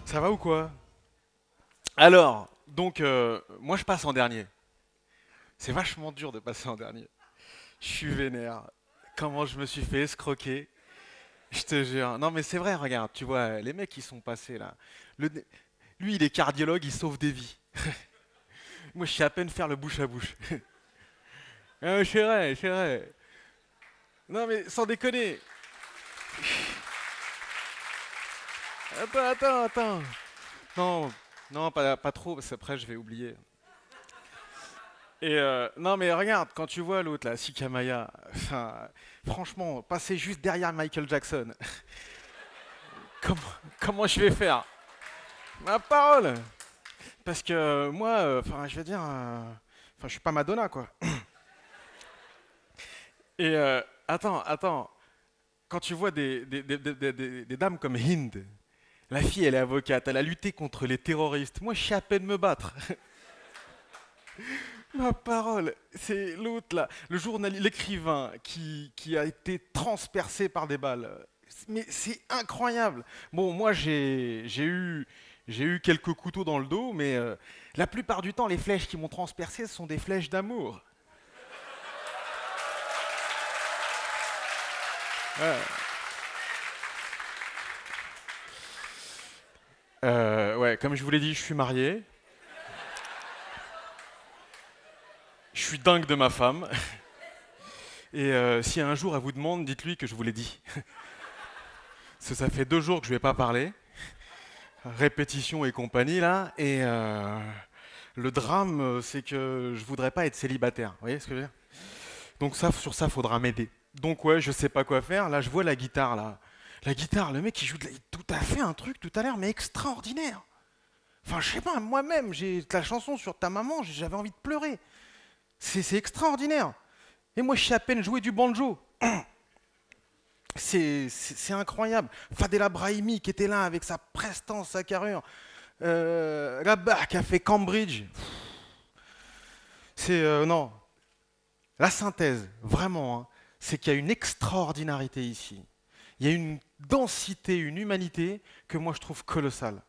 Ça va ou quoi? Alors, donc, moi je passe en dernier. C'est vachement dur de passer en dernier. Je suis vénère. Comment je me suis fait escroquer? Je te jure. Non mais c'est vrai, regarde, tu vois, les mecs qui sont passés là. Le- Lui il est cardiologue, il sauve des vies. Moi je sais à peine faire le bouche à bouche. Ah, c'est vrai, c'est vrai. Non mais sans déconner. Attends. Non, non, pas trop, parce qu'après je vais oublier. Et non mais regarde, quand tu vois l'autre là, Sikamaya, enfin, franchement, passer juste derrière Michael Jackson, comment, comment je vais faire? Ma parole! Parce que moi, enfin, je veux dire, enfin, je suis pas Madonna quoi. Et attends, quand tu vois des dames comme Hind, la fille elle est avocate, elle a lutté contre les terroristes. Moi je sais à peine me battre. Ma parole, c'est l'autre là, le journaliste, l'écrivain qui a été transpercé par des balles. Mais c'est incroyable. Bon, moi j'ai eu quelques couteaux dans le dos, mais la plupart du temps, les flèches qui m'ont transpercé, ce sont des flèches d'amour. Ouais. Ouais, comme je vous l'ai dit, je suis marié. Je suis dingue de ma femme. Et si un jour elle vous demande, dites-lui que je vous l'ai dit. Parce que ça fait 2 jours que je ne vais pas parler. Répétition et compagnie là. Et le drame, c'est que je voudrais pas être célibataire. Vous voyez ce que je veux dire? Donc ça, sur ça, faudra m'aider. Donc ouais, je sais pas quoi faire. Là, je vois la guitare là. La guitare, le mec il joue tout à fait un truc tout à l'heure, mais extraordinaire. Enfin, je sais pas, moi-même, j'ai la chanson sur ta maman, j'avais envie de pleurer. C'est extraordinaire. Et moi, je sais à peine jouer du banjo. C'est incroyable. Fadela Brahimi qui était là avec sa prestance, sa carrure. Là-bas qui a fait Cambridge. C'est non. La synthèse, vraiment, hein, c'est qu'il y a une extraordinarité ici. Il y a une densité, une humanité que moi je trouve colossale.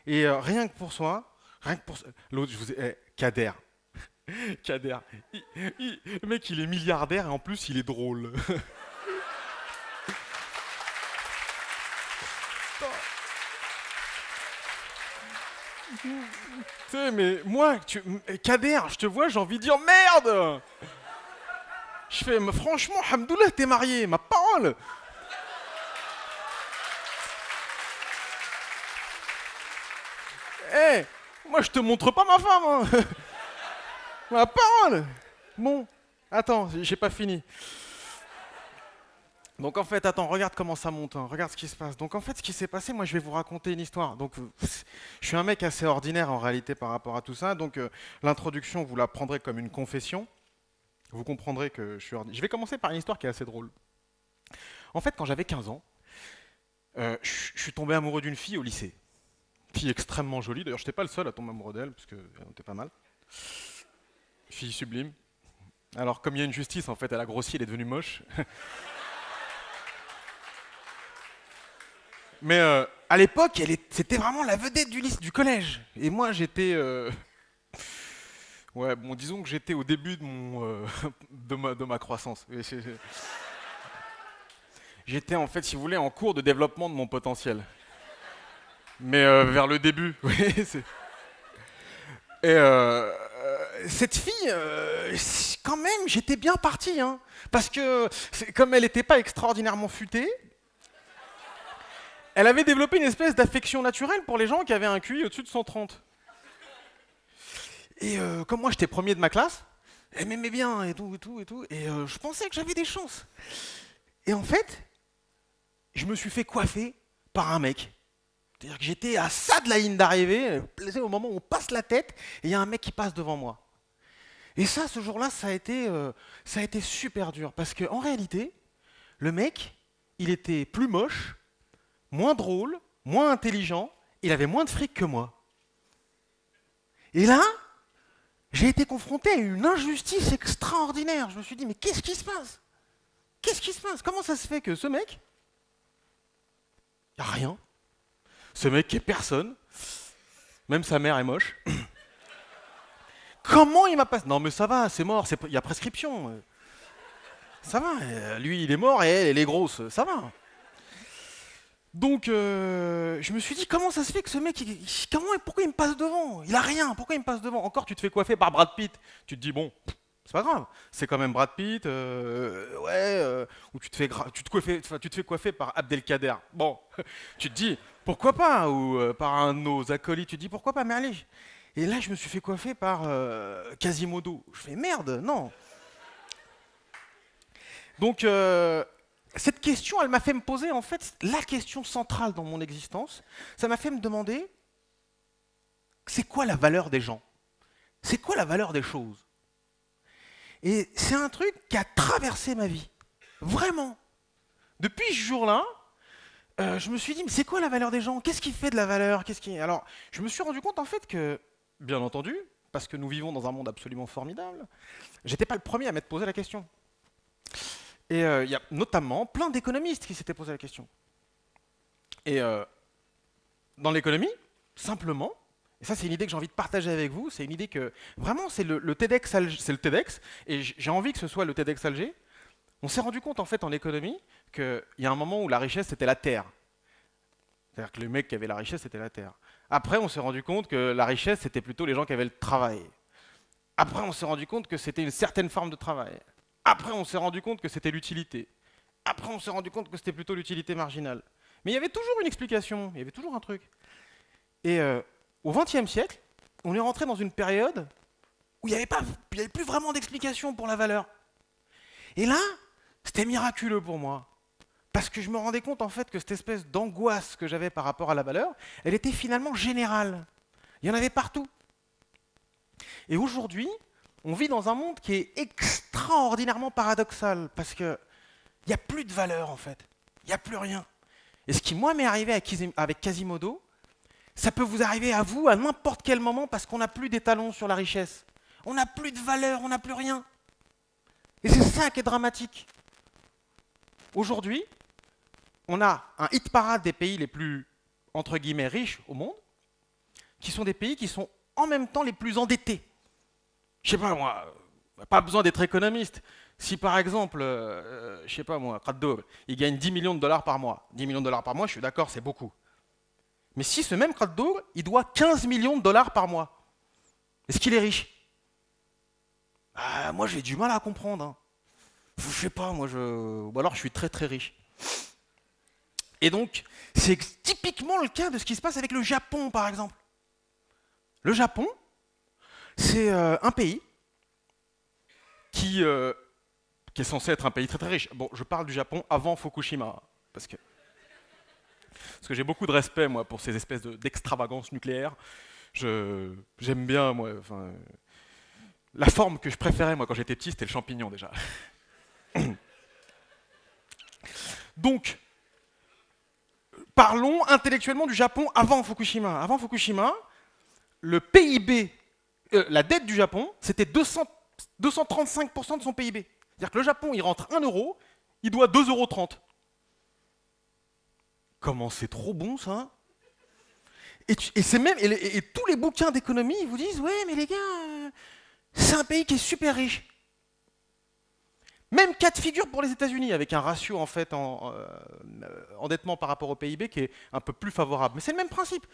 Et rien que pour soi, rien que pour l'autre, je vous ai, Kader, Kader. Le mec, il est milliardaire et en plus, il est drôle. Tu sais, mais moi, Kader, je te vois, j'ai envie de dire merde. Je fais, mais franchement, Hamdoullah, t'es marié, ma parole. Eh, moi, je te montre pas ma femme, hein. Ma parole. Bon, attends, j'ai pas fini. Donc en fait, attends, regarde comment ça monte, hein, regarde ce qui se passe. Donc en fait, ce qui s'est passé, moi je vais vous raconter une histoire. Donc je suis un mec assez ordinaire en réalité par rapport à tout ça. Donc l'introduction, vous la prendrez comme une confession. Vous comprendrez que je suis ordinaire. Je vais commencer par une histoire qui est assez drôle. En fait, quand j'avais 15 ans, je suis tombé amoureux d'une fille au lycée. Fille extrêmement jolie. D'ailleurs, je n'étais pas le seul à tomber amoureux d'elle, parce qu'elle était pas mal. Fille sublime. Alors, comme il y a une justice, en fait, elle a grossi, elle est devenue moche. Mais à l'époque, c'était vraiment la vedette du lycée, du collège. Et moi, j'étais, ouais, bon, disons que j'étais au début de de ma croissance. J'étais en fait, si vous voulez, en cours de développement de mon potentiel. Mais vers le début, oui. Et cette fille, quand même, j'étais bien parti, hein, parce que comme elle n'était pas extraordinairement futée, elle avait développé une espèce d'affection naturelle pour les gens qui avaient un QI au-dessus de 130. Et comme moi j'étais premier de ma classe, elle m'aimait bien et tout, et tout, et tout. Et je pensais que j'avais des chances. Et en fait, je me suis fait coiffer par un mec. C'est-à-dire que j'étais à ça de la ligne d'arrivée, au moment où on passe la tête, et il y a un mec qui passe devant moi. Et ça, ce jour-là, ça a été super dur. Parce qu'en réalité, le mec, il était plus moche, moins drôle, moins intelligent, il avait moins de fric que moi. Et là, j'ai été confronté à une injustice extraordinaire. Je me suis dit, mais qu'est-ce qui se passe? Qu'est-ce qui se passe? Comment ça se fait que ce mec, rien, Ce mec qui est personne, même sa mère est moche. Comment il m'a passé? Non mais ça va, c'est mort, il y a prescription. Ça va, lui il est mort et elle est grosse, ça va. Donc je me suis dit comment ça se fait que ce mec, comment et pourquoi il me passe devant? Il a rien, pourquoi il me passe devant? Encore tu te fais coiffer par Brad Pitt, tu te dis bon, c'est pas grave, c'est quand même Brad Pitt, ou tu te fais coiffer par Abdelkader. Bon, tu te dis pourquoi pas, ou par un de nos acolytes, tu te dis pourquoi pas, mais allez. Et là je me suis fait coiffer par Quasimodo. Je fais merde, non. Donc cette question, elle m'a fait me poser en fait la question centrale dans mon existence. Ça m'a fait me demander, c'est quoi la valeur des gens? C'est quoi la valeur des choses? Et c'est un truc qui a traversé ma vie. Vraiment. Depuis ce jour-là, je me suis dit, mais c'est quoi la valeur des gens? Qu'est-ce qui fait de la valeur? Alors, je me suis rendu compte en fait que, bien entendu, parce que nous vivons dans un monde absolument formidable, j'étais pas le premier à m'être posé la question. Et il y a notamment plein d'économistes qui s'étaient posé la question. Et dans l'économie, simplement, et ça c'est une idée que j'ai envie de partager avec vous, c'est une idée que vraiment c'est le TEDx, c'est le TEDx, et j'ai envie que ce soit le TEDx Alger. On s'est rendu compte en fait en économie qu'il y a un moment où la richesse c'était la terre. C'est-à-dire que le mec qui avait la richesse c'était la terre. Après on s'est rendu compte que la richesse c'était plutôt les gens qui avaient le travail. Après on s'est rendu compte que c'était une certaine forme de travail. Après, on s'est rendu compte que c'était l'utilité. Après, on s'est rendu compte que c'était plutôt l'utilité marginale. Mais il y avait toujours une explication, il y avait toujours un truc. Et au XXe siècle, on est rentré dans une période où il n'y avait plus vraiment d'explication pour la valeur. Et là, c'était miraculeux pour moi. Parce que je me rendais compte en fait que cette espèce d'angoisse que j'avais par rapport à la valeur, elle était finalement générale. Il y en avait partout. Et aujourd'hui, on vit dans un monde qui est extraordinairement paradoxal, parce qu'il n'y a plus de valeur en fait, il n'y a plus rien. Et ce qui moi m'est arrivé avec Quasimodo, ça peut vous arriver à vous à n'importe quel moment parce qu'on n'a plus d'étalons sur la richesse. On n'a plus de valeur, on n'a plus rien. Et c'est ça qui est dramatique. Aujourd'hui, on a un hit parade des pays les plus, entre guillemets, riches au monde, qui sont des pays qui sont en même temps les plus endettés. Je sais pas moi, pas besoin d'être économiste. Si par exemple, je sais pas moi, Kraddour, il gagne 10 millions de dollars par mois. 10 millions de dollars par mois, je suis d'accord, c'est beaucoup. Mais si ce même Kraddour, il doit 15 millions de dollars par mois, est-ce qu'il est riche? Moi j'ai du mal à comprendre. Hein. Je sais pas, ou alors je suis très très riche. Et donc, c'est typiquement le cas de ce qui se passe avec le Japon par exemple. Le Japon, c'est un pays qui est censé être un pays très très riche. Bon, je parle du Japon avant Fukushima, parce que j'ai beaucoup de respect, moi, pour ces espèces d'extravagances nucléaires. J'aime bien, moi, la forme que je préférais, moi, quand j'étais petit, c'était le champignon, déjà. Donc, parlons intellectuellement du Japon avant Fukushima. Avant Fukushima, le PIB, la dette du Japon, c'était 235% de son PIB. C'est-à-dire que le Japon, il rentre 1 euro, il doit 2,30 €. Comment c'est trop bon, ça? Et tous les bouquins d'économie, ils vous disent, ouais, mais les gars, c'est un pays qui est super riche. Même cas de figure pour les États-Unis, avec un ratio en fait endettement par rapport au PIB qui est un peu plus favorable. Mais c'est le même principe.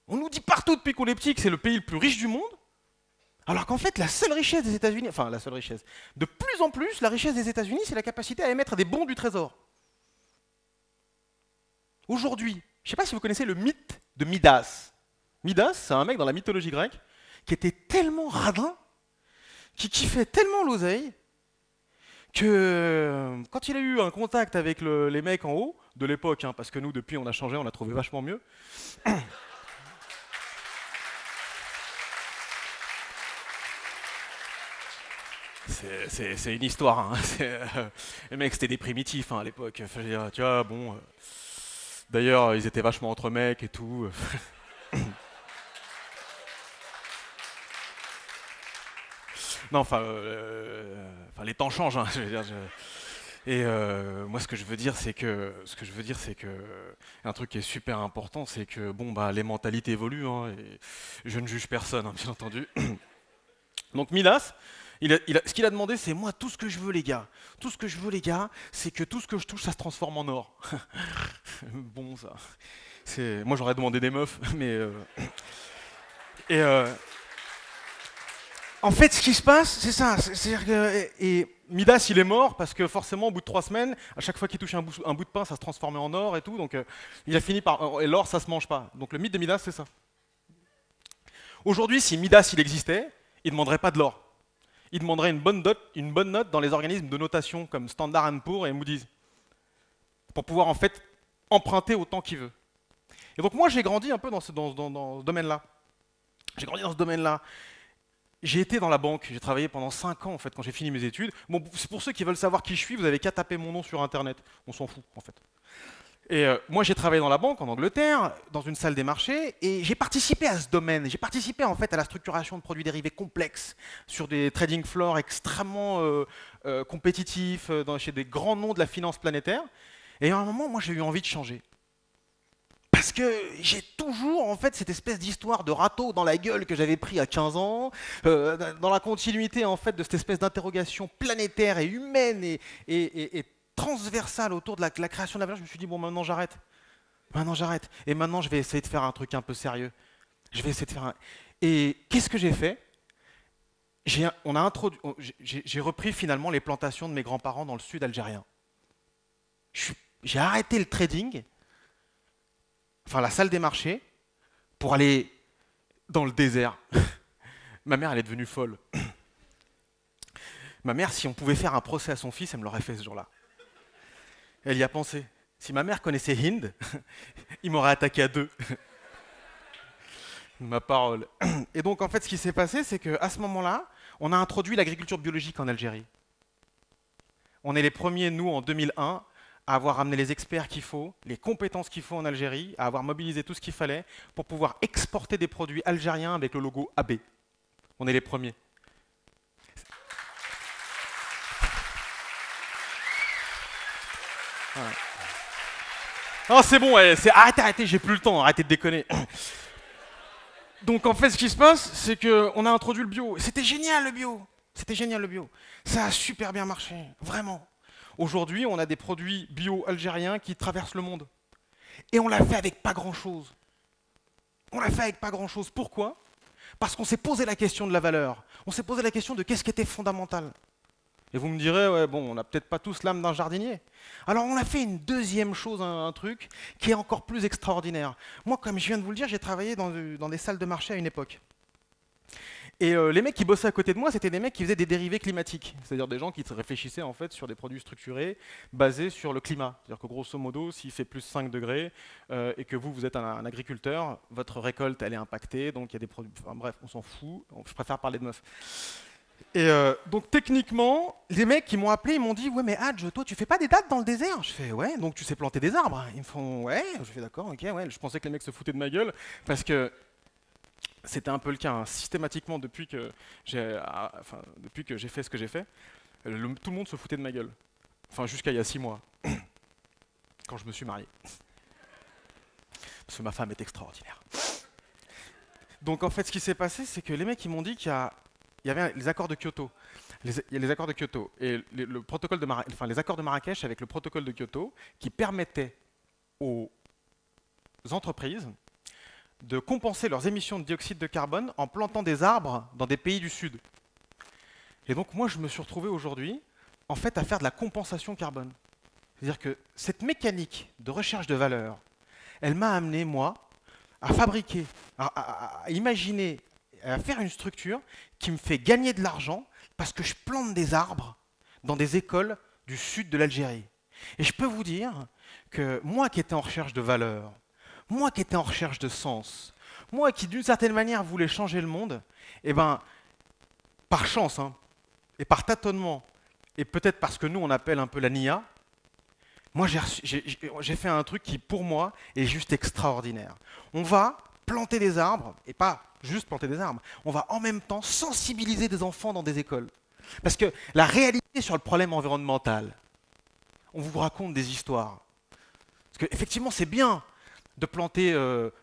On nous dit partout depuis qu'on est petit que c'est le pays le plus riche du monde, alors qu'en fait la seule richesse des États-Unis, enfin la seule richesse, de plus en plus, la richesse des États-Unis, c'est la capacité à émettre des bons du Trésor. Aujourd'hui, je ne sais pas si vous connaissez le mythe de Midas. Midas, c'est un mec dans la mythologie grecque qui était tellement radin, qui kiffait tellement l'oseille, que quand il a eu un contact avec les mecs en haut, de l'époque, hein, parce que nous, depuis, on a changé, on a trouvé vachement mieux. C'est une histoire. Hein. Les mecs, c'était des primitifs hein, à l'époque. Tu vois, bon. D'ailleurs, ils étaient vachement entre mecs et tout. Non, enfin, les temps changent. Hein, je veux dire, Et moi, ce que je veux dire, c'est que, un truc qui est super important, c'est que bon, bah, les mentalités évoluent, hein, et je ne juge personne, hein, bien entendu. Donc Midas, ce qu'il a demandé, c'est moi, tout ce que je veux, les gars. Tout ce que je veux, les gars, c'est que tout ce que je touche, ça se transforme en or. Bon, ça. Moi, j'aurais demandé des meufs, mais. Et en fait, ce qui se passe, c'est ça. C'est-à-dire que et Midas, il est mort parce que forcément, au bout de 3 semaines, à chaque fois qu'il touchait un bout de pain, ça se transformait en or et tout. Donc, il a fini par. Et l'or, ça se mange pas. Donc, le mythe de Midas, c'est ça. Aujourd'hui, si Midas, il existait, il ne demanderait pas de l'or. Il demanderait une bonne note dans les organismes de notation comme Standard & Poor's et Moody's, pour pouvoir en fait emprunter autant qu'il veut. Et donc moi, j'ai grandi un peu dans ce domaine-là. J'ai grandi dans ce domaine-là. J'ai été dans la banque, j'ai travaillé pendant 5 ans en fait quand j'ai fini mes études. Bon, c'est pour ceux qui veulent savoir qui je suis, vous avez qu'à taper mon nom sur internet. On s'en fout en fait. Et moi j'ai travaillé dans la banque en Angleterre, dans une salle des marchés, et j'ai participé à ce domaine. J'ai participé en fait à la structuration de produits dérivés complexes sur des trading floors extrêmement compétitifs, chez des grands noms de la finance planétaire. Et à un moment, moi j'ai eu envie de changer. Parce que j'ai toujours en fait cette espèce d'histoire de râteau dans la gueule que j'avais pris à 15 ans, dans la continuité en fait de cette espèce d'interrogation planétaire et humaine et transversale autour de la création de la valeur. Je me suis dit bon, maintenant j'arrête. Maintenant j'arrête. Et maintenant je vais essayer de faire un truc un peu sérieux. Je vais essayer de faire un... Et qu'est-ce que j'ai fait? J'ai repris finalement les plantations de mes grands-parents dans le sud algérien. J'ai arrêté le trading, enfin la salle des marchés, pour aller dans le désert. Ma mère, elle est devenue folle. Ma mère, si on pouvait faire un procès à son fils, elle me l'aurait fait ce jour-là. Elle y a pensé. Si ma mère connaissait Hind, il m'aurait attaqué à 2. Ma parole. Et donc, en fait, ce qui s'est passé, c'est qu'à ce moment-là, on a introduit l'agriculture biologique en Algérie. On est les premiers, nous, en 2001, à avoir amené les experts qu'il faut, les compétences qu'il faut en Algérie, à avoir mobilisé tout ce qu'il fallait pour pouvoir exporter des produits algériens avec le logo AB. On est les premiers. Voilà. Non, c'est bon, arrêtez, j'ai plus le temps, arrêtez de déconner. Donc en fait, ce qui se passe, c'est qu'on a introduit le bio. C'était génial le bio. C'était génial le bio. Ça a super bien marché, vraiment. Aujourd'hui, on a des produits bio algériens qui traversent le monde. Et on l'a fait avec pas grand-chose. On l'a fait avec pas grand-chose. Pourquoi? Parce qu'on s'est posé la question de la valeur. On s'est posé la question de qu'est-ce qui était fondamental. Et vous me direz, ouais, bon, on n'a peut-être pas tous l'âme d'un jardinier. Alors on a fait une deuxième chose, un truc qui est encore plus extraordinaire. Moi, comme je viens de vous le dire, j'ai travaillé dans des salles de marché à une époque. Et les mecs qui bossaient à côté de moi, c'était des mecs qui faisaient des dérivés climatiques. C'est-à-dire des gens qui réfléchissaient en fait sur des produits structurés basés sur le climat. C'est-à-dire que grosso modo, s'il fait plus 5 degrés et que vous êtes un agriculteur, votre récolte, elle est impactée. Donc il y a des produits... Enfin, bref, on s'en fout. Je préfère parler de meufs. Et donc techniquement, les mecs qui m'ont appelé, ils m'ont dit « Ouais mais Hadj, toi tu fais pas des dates dans le désert ?» Je fais « Ouais, donc tu sais planter des arbres ?» Ils me font « Ouais ?» Je fais « D'accord, ok, ouais. » Je pensais que les mecs se foutaient de ma gueule parce que c'était un peu le cas, hein. Systématiquement depuis que j'ai fait ce que j'ai fait, tout le monde se foutait de ma gueule. Enfin jusqu'à il y a 6 mois, quand je me suis marié. Parce que ma femme est extraordinaire. Donc en fait ce qui s'est passé, c'est que les mecs ils m'ont dit qu'il y avait les accords de Kyoto. Il y a les accords de Kyoto et les accords de Marrakech avec le protocole de Kyoto qui permettaient aux entreprises de compenser leurs émissions de dioxyde de carbone en plantant des arbres dans des pays du Sud. Et donc moi je me suis retrouvé aujourd'hui en fait à faire de la compensation carbone. C'est-à-dire que cette mécanique de recherche de valeur, elle m'a amené moi à fabriquer, à imaginer, à faire une structure qui me fait gagner de l'argent parce que je plante des arbres dans des écoles du sud de l'Algérie. Et je peux vous dire que moi qui étais en recherche de valeur, moi qui étais en recherche de sens, moi qui d'une certaine manière voulais changer le monde, eh ben, par chance, hein, et par tâtonnement, et peut-être parce que nous on appelle un peu la NIA, moi j'ai fait un truc qui pour moi est juste extraordinaire. On va planter des arbres, et pas juste planter des arbres, on va en même temps sensibiliser des enfants dans des écoles. Parce que la réalité sur le problème environnemental, on vous raconte des histoires. Parce qu'effectivement, c'est bien de planter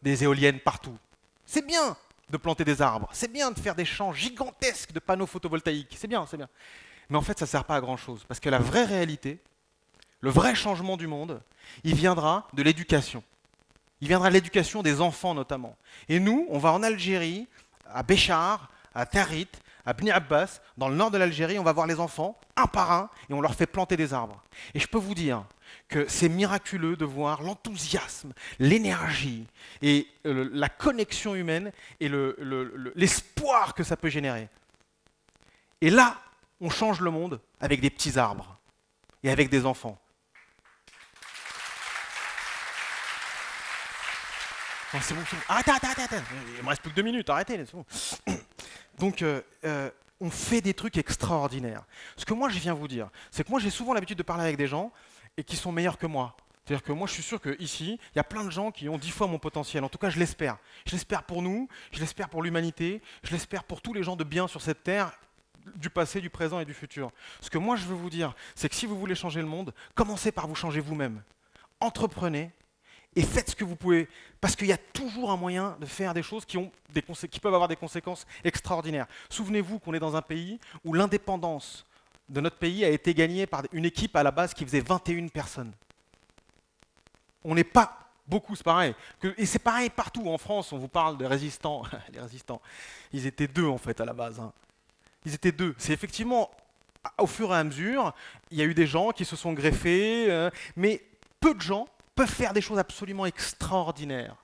des éoliennes partout. C'est bien de planter des arbres. C'est bien de faire des champs gigantesques de panneaux photovoltaïques. C'est bien, c'est bien. Mais en fait, ça ne sert pas à grand-chose. Parce que la vraie réalité, le vrai changement du monde, il viendra de l'éducation. Il viendra de l'éducation des enfants notamment. Et nous, on va en Algérie, à Béchar, à Tarit, à Bni Abbas, dans le nord de l'Algérie, on va voir les enfants, un par un, et on leur fait planter des arbres. Et je peux vous dire que c'est miraculeux de voir l'enthousiasme, l'énergie, et la connexion humaine, et l'espoir que ça peut générer. Et là, on change le monde avec des petits arbres, et avec des enfants. Non, c'est bon, c'est bon. Arrêtez. Il me reste plus que 2 minutes, arrêtez. C'est bon. Donc, on fait des trucs extraordinaires. Ce que moi, je viens vous dire, c'est que moi, j'ai souvent l'habitude de parler avec des gens et qui sont meilleurs que moi. C'est-à-dire que moi, je suis sûr qu'ici, il y a plein de gens qui ont 10 fois mon potentiel. En tout cas, je l'espère. Je l'espère pour nous, je l'espère pour l'humanité, je l'espère pour tous les gens de bien sur cette terre, du passé, du présent et du futur. Ce que moi, je veux vous dire, c'est que si vous voulez changer le monde, commencez par vous changer vous-même. Entreprenez. Et faites ce que vous pouvez, parce qu'il y a toujours un moyen de faire des choses qui peuvent avoir des conséquences extraordinaires. Souvenez-vous qu'on est dans un pays où l'indépendance de notre pays a été gagnée par une équipe à la base qui faisait 21 personnes. On n'est pas beaucoup, c'est pareil. Et c'est pareil partout. En France, on vous parle de résistants. Les résistants, ils étaient 2 en fait à la base. Hein. Ils étaient 2. C'est effectivement, au fur et à mesure, il y a eu des gens qui se sont greffés, mais peu de gens peuvent faire des choses absolument extraordinaires.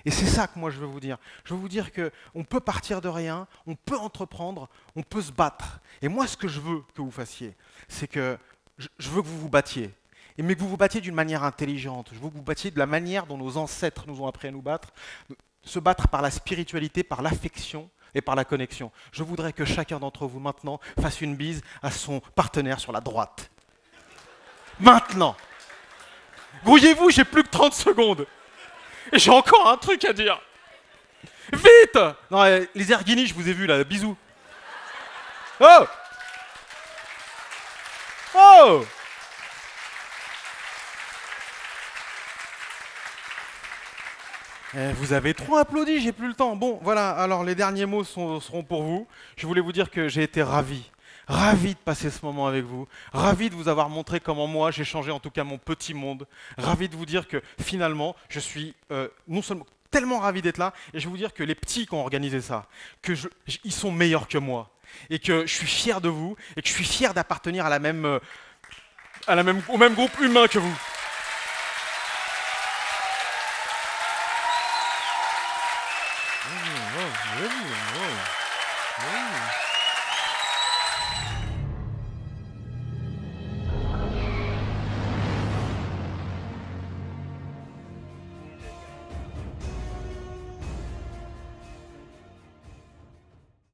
Et c'est ça que moi je veux vous dire. Je veux vous dire qu'on peut partir de rien, on peut entreprendre, on peut se battre. Et moi ce que je veux que vous fassiez, c'est que je veux que vous vous battiez. Mais que vous vous battiez d'une manière intelligente. Je veux que vous battiez de la manière dont nos ancêtres nous ont appris à nous battre. Se battre par la spiritualité, par l'affection et par la connexion. Je voudrais que chacun d'entre vous maintenant fasse une bise à son partenaire sur la droite. Maintenant! Grouillez-vous, j'ai plus que 30 secondes. Et j'ai encore un truc à dire. Vite! Non, les erguinis, je vous ai vu là, bisous. Oh! Oh! Vous avez trop applaudi, j'ai plus le temps. Bon, voilà, alors les derniers mots seront pour vous. Je voulais vous dire que j'ai été ravi. Ravi de passer ce moment avec vous, ravi de vous avoir montré comment moi j'ai changé en tout cas mon petit monde, ravi de vous dire que finalement je suis non seulement tellement ravi d'être là, et je vais vous dire que les petits qui ont organisé ça, ils sont meilleurs que moi, et que je suis fier de vous, et que je suis fier d'appartenir au même groupe humain que vous. Oh.